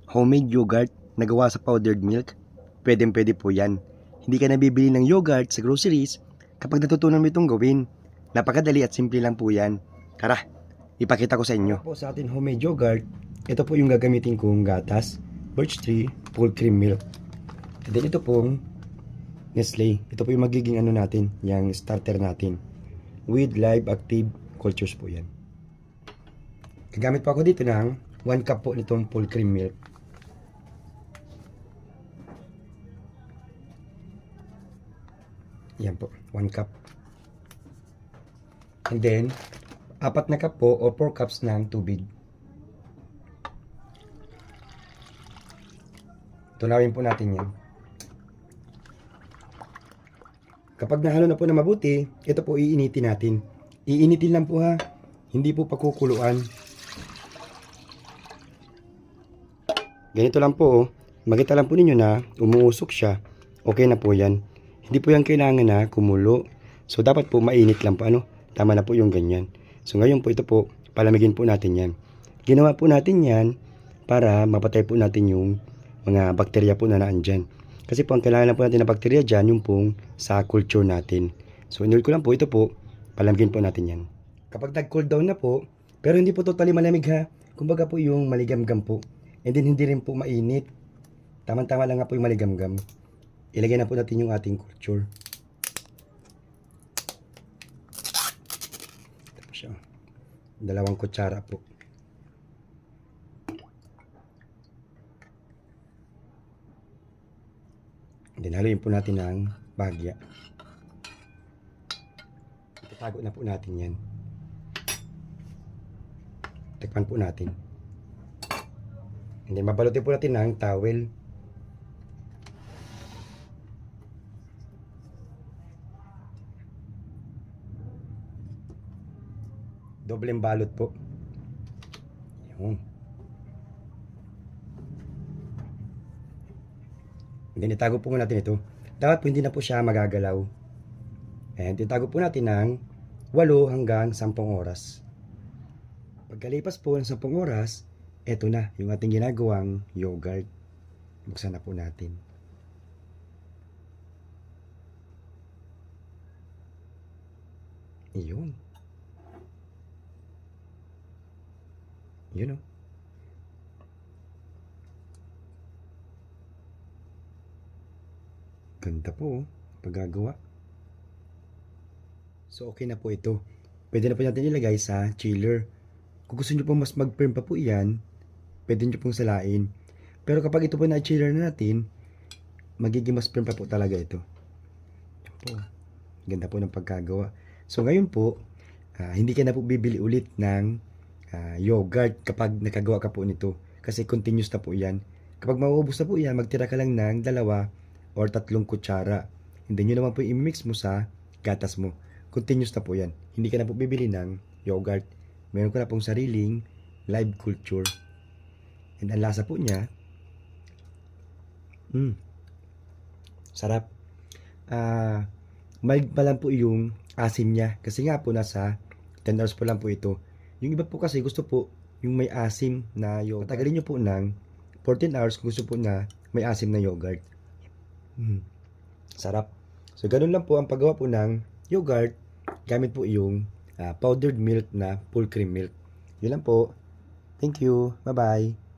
homemade yogurt na gawa sa powdered milk, pwede po yan. Hindi ka nabibili ng yogurt sa groceries kapag natutunan mo itong gawin. Napakadali at simple lang po yan. Tara, ipakita ko sa inyo. Po sa atin homemade yogurt, ito po yung gagamitin kong gatas, birch tree, full cream milk. And then ito pong Nestle. Ito po yung magiging ano natin, yung starter natin. With live active cultures po yan. Gagamit po ako dito ng 1 cup po nitong full cream milk. Yan po, 1 cup. And then, 4 na cup po o 4 cups ng tubig. Tunawin po natin yan. Kapag nahalo na po na mabuti, ito po iinitin natin. Iinitin lang po ha, hindi po pakukuluan. Ganito lang po, oh. Makita lang po ninyo na umuusok siya. Okay na po yan. Hindi po yan kailangan na kumulo. So dapat po mainit lang po. Tama na po yung ganyan. So ngayon po ito po, palamigin po natin yan. Ginawa po natin yan para mapatay po natin yung mga bakterya po na naandyan. Kasi po ang kailangan po natin na bakterya dyan, yung pong sa culture natin. So inulit ko lang po, ito po, palamigin po natin yan. Kapag nag-cool down na po, pero hindi po totally malamig ha. Kumbaga po yung maligamgam po. And then hindi rin po mainit. Tama-tama lang nga po yung maligamgam. Ilagay na po natin yung ating culture. Tapos siya. 2 kutsara po. And then haluin po natin ng bagya. Itatago na po natin yan. Tikman po natin. And then babalutin po natin ng towel. Dobleng balot po. Yun. And then itago po natin ito. Dapat po hindi na po siya magagalaw. And itago po natin ng 8 hanggang 10 oras. Pagkalipas po ng 10 oras, eto na yung ating ginagawang yogurt. Buksan na po natin. Iyon. Yun o. Ganda po paggagawa. So okay na po ito. Pwede na po natin ilagay sa chiller. Kung gusto nyo po mas mag-firm pa po yan, pwede nyo pong salain. Pero kapag ito po na-chiller na natin, magiging mas firm pa po talaga ito. Yan po. Ganda po ng pagkagawa. So ngayon po, hindi ka na po bibili ulit ng yogurt kapag nakagawa ka po nito. Kasi continuous na po yan. Kapag mauubos na po yan, magtira ka lang ng 2 or 3 kutsara. Hindi nyo naman po i-mix mo sa gatas mo. Continuous na po yan. Hindi ka na po bibili ng yogurt. Meron ka na pong sariling live culture. And ang lasa po niya, sarap. Mild pa lang po yung asim niya. Kasi nga po nasa 10 hours po lang po ito. Yung iba po kasi gusto po yung may asim na yogurt. Patagalin nyo po ng 14 hours kung gusto po na may asim na yogurt. Sarap. So ganun lang po ang paggawa po ng yogurt. Gamit po yung powdered milk na full cream milk. Yun lang po. Thank you. Bye-bye.